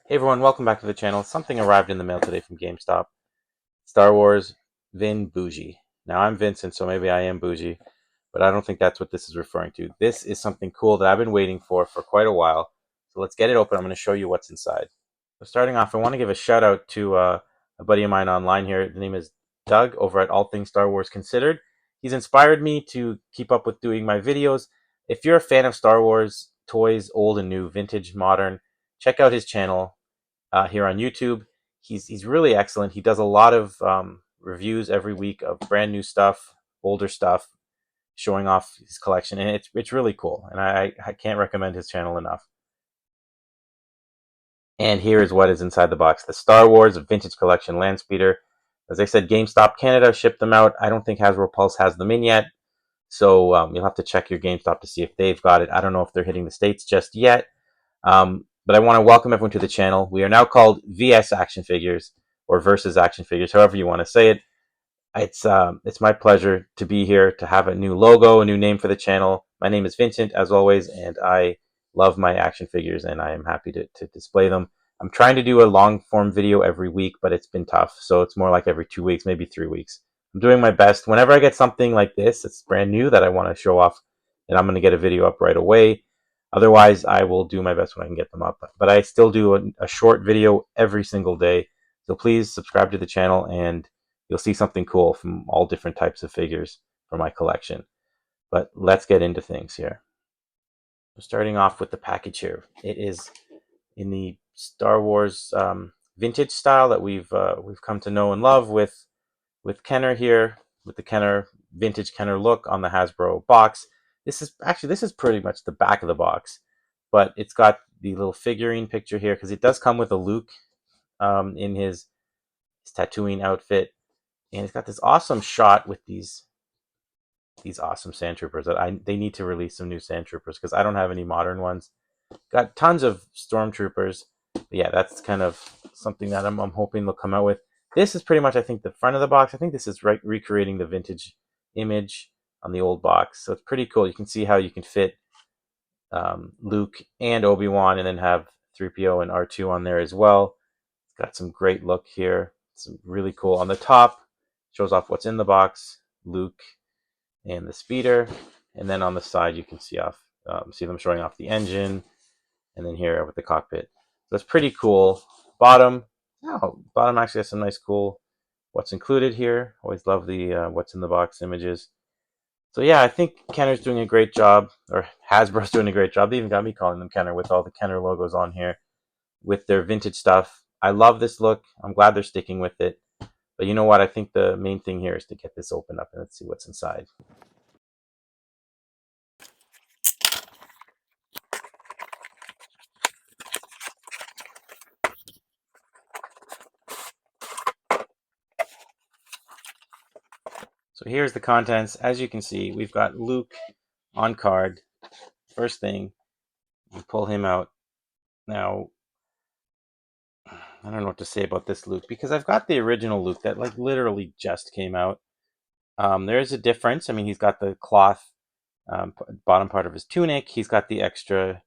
Hey everyone, welcome back to the channel. Something arrived in the mail today from GameStop. Star Wars Vin Bougie. Now I'm Vincent, so maybe I am bougie, but I don't think that's what this is referring to. This is something cool that I've been waiting for quite a while. So let's get it open. I'm going to show you what's inside. So starting off, I want to give a shout out to a buddy of mine online here. The name is Doug over at All Things Star Wars Considered. He's inspired me to keep up with doing my videos. If you're a fan of Star Wars toys, old and new, vintage, modern, check out his channel here on YouTube. He's really excellent. He does a lot of reviews every week of brand new stuff, older stuff, showing off his collection, and it's really cool. And I can't recommend his channel enough. And here is what is inside the box: the Star Wars Vintage Collection Landspeeder. As I said, GameStop Canada shipped them out. I don't think Hasbro Pulse has them in yet, so you'll have to check your GameStop to see if they've got it. I don't know if they're hitting the States just yet. But I want to welcome everyone to the channel. We are now called VS Action Figures, or Versus Action Figures, however you want to say it. It's my pleasure to be here, to have a new logo, a new name for the channel. My name is Vincent, as always, and I love my action figures, and I am happy to display them. I'm trying to do a long form video every week, but it's been tough, so it's more like every 2 weeks, maybe 3 weeks. I'm doing my best. Whenever I get something like this, it's brand new that I want to show off, and I'm going to get a video up right away. Otherwise, I will do my best when I can get them up. But I still do a short video every single day. So please subscribe to the channel and you'll see something cool from all different types of figures for my collection. But let's get into things here. Starting off with the package here. It is in the Star Wars vintage style that we've come to know and love with Kenner here, with the Kenner vintage Kenner look on the Hasbro box. This is pretty much the back of the box, but it's got the little figurine picture here because it does come with a Luke in his Tatooine outfit, and it's got this awesome shot with these awesome sand troopers that they need to release some new sand troopers because I don't have any modern ones. Got tons of stormtroopers. Yeah, that's kind of something that I'm hoping they'll come out with. This is pretty much, I think, the front of the box. I think this is recreating the vintage image on the old box. So it's pretty cool. You can see how you can fit Luke and Obi-Wan and then have 3PO and R2 on there as well. It's got some great look here. Some really cool. On the top, shows off what's in the box, Luke and the speeder. And then on the side, you can see them showing off the engine. And then here with the cockpit. So it's pretty cool. Bottom actually has some nice cool what's included here. Always love the what's in the box images. So yeah, I think Kenner's doing a great job, or Hasbro's doing a great job. They even got me calling them Kenner with all the Kenner logos on here with their vintage stuff. I love this look. I'm glad they're sticking with it. But you know what? I think the main thing here is to get this opened up and let's see what's inside. So here's the contents. As you can see, we've got Luke on card. First thing, you pull him out. Now, I don't know what to say about this Luke because I've got the original Luke that like literally just came out. There is a difference. I mean, he's got the cloth bottom part of his tunic. He's got the extra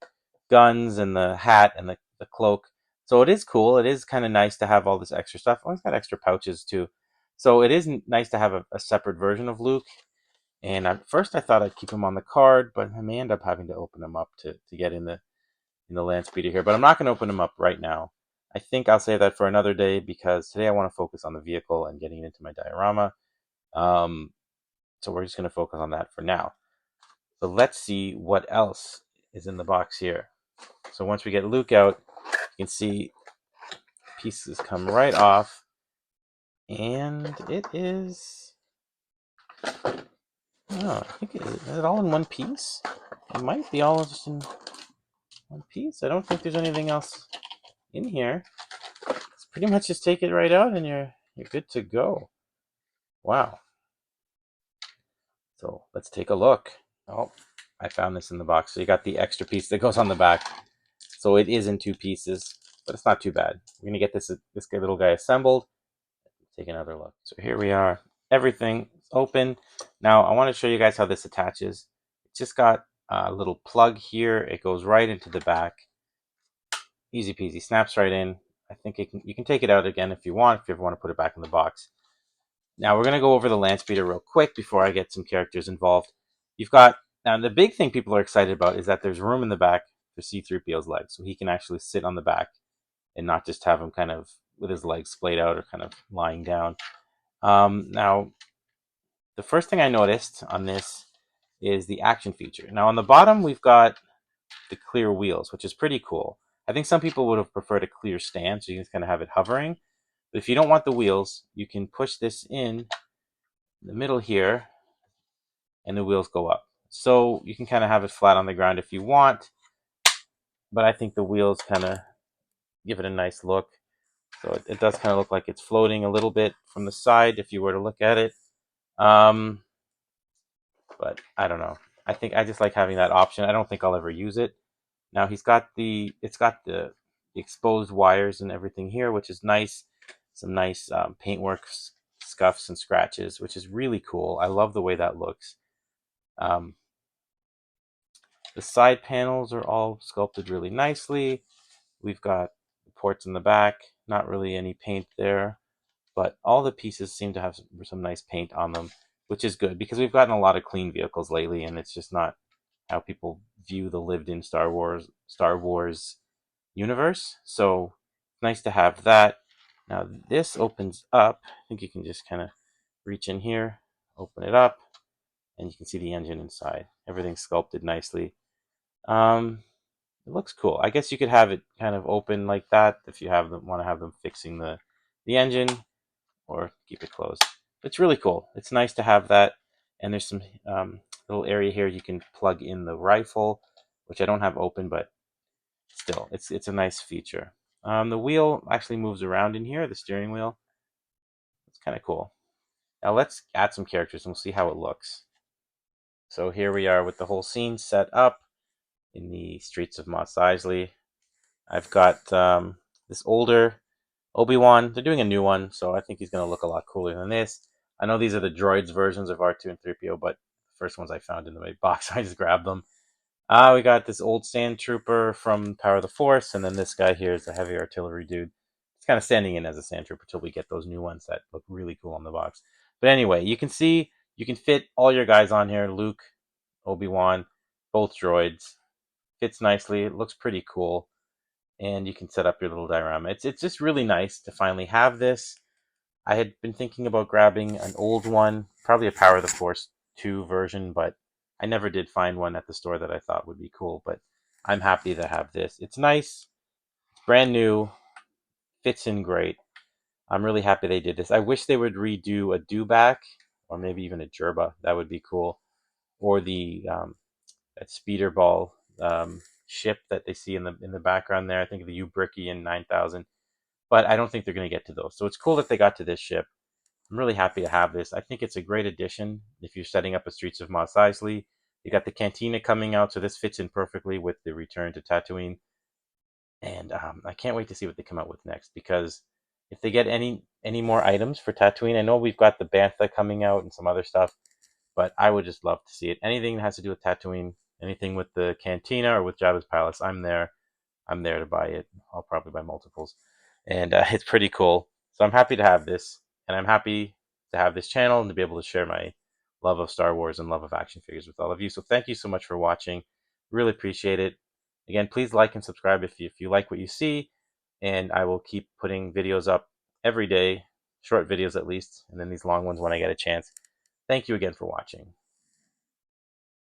guns and the hat and the cloak. So it is cool. It is kind of nice to have all this extra stuff. Oh, he's got extra pouches too. So it is nice to have a separate version of Luke. And at first I thought I'd keep him on the card, but I may end up having to open him up to get in the Landspeeder here. But I'm not going to open him up right now. I think I'll save that for another day because today I want to focus on the vehicle and getting into my diorama. So we're just going to focus on that for now. So let's see what else is in the box here. So once we get Luke out, you can see pieces come right off. And it is... Oh, I think is it all in one piece? It might be all just in one piece. I don't think there's anything else in here. It's pretty much just take it right out and you're good to go. Wow. So let's take a look. Oh, I found this in the box. So you got the extra piece that goes on the back. So it is in 2 pieces, but it's not too bad. We're gonna get this little guy assembled. Take another look. So here we are. Everything is open. Now I want to show you guys how this attaches. It's just got a little plug here. It goes right into the back. Easy peasy, snaps right in. I think you can take it out again if you want, if you ever want to put it back in the box. Now we're going to go over the Landspeeder real quick before I get some characters involved. You've got, now the big thing people are excited about is that there's room in the back for C-3PO's legs, so he can actually sit on the back and not just have him kind of with his legs splayed out or kind of lying down. Now, the first thing I noticed on this is the action feature. Now on the bottom we've got the clear wheels, which is pretty cool. I think some people would have preferred a clear stand, so you can kind of have it hovering. But if you don't want the wheels, you can push this in the middle here, and the wheels go up. So you can kind of have it flat on the ground if you want, but I think the wheels kind of give it a nice look. So it does kind of look like it's floating a little bit from the side if you were to look at it. But I don't know. I think I just like having that option. I don't think I'll ever use it. Now it's got the exposed wires and everything here, which is nice. Some nice paintwork scuffs and scratches, which is really cool. I love the way that looks. Um, the side panels are all sculpted really nicely. We've got the ports in the back, not really any paint there, but all the pieces seem to have some nice paint on them, which is good because we've gotten a lot of clean vehicles lately, and it's just not how people view the lived-in Star Wars universe. So nice to have that. Now this opens up. I think you can just kind of reach in here, open it up, and you can see the engine inside. Everything's sculpted nicely. It looks cool. I guess you could have it kind of open like that if you want to have them fixing the engine, or keep it closed. It's really cool. It's nice to have that. And there's some little area here you can plug in the rifle, which I don't have open, but still, it's a nice feature. The wheel actually moves around in here, the steering wheel. It's kind of cool. Now let's add some characters and we'll see how it looks. So here we are with the whole scene set up in the streets of Mos Eisley. I've got this older Obi-Wan. They're doing a new one, so I think he's going to look a lot cooler than this. I know these are the droids versions of R2 and 3PO, but the first ones I found in the box, I just grabbed them. We got this old sand trooper from Power of the Force, and then this guy here is a heavy artillery dude. He's kind of standing in as a sand trooper until we get those new ones that look really cool on the box. But anyway, you can see you can fit all your guys on here. Luke, Obi-Wan, both droids. Fits nicely. It looks pretty cool. And you can set up your little diorama. It's just really nice to finally have this. I had been thinking about grabbing an old one, probably a Power of the Force 2 version, but I never did find one at the store that I thought would be cool. But I'm happy to have this. It's nice. It's brand new. Fits in great. I'm really happy they did this. I wish they would redo a dewback or maybe even a gerba. That would be cool. Or the that speeder ball ship that they see in the background there. I think of the Ubricky 9000, but I don't think they're going to get to those. So it's cool that they got to this ship. I'm really happy to have this. I think it's a great addition if you're setting up a Streets of Mos Eisley. You got the Cantina coming out, so this fits in perfectly with the return to Tatooine. And I can't wait to see what they come out with next, because if they get any more items for Tatooine, I know we've got the Bantha coming out and some other stuff, but I would just love to see it. Anything that has to do with Tatooine, anything with the Cantina or with Jabba's Palace, I'm there. I'm there to buy it. I'll probably buy multiples, and it's pretty cool. So I'm happy to have this, and I'm happy to have this channel and to be able to share my love of Star Wars and love of action figures with all of you. So thank you so much for watching. Really appreciate it. Again, please like and subscribe if you like what you see, and I will keep putting videos up every day, short videos at least, and then these long ones when I get a chance. Thank you again for watching.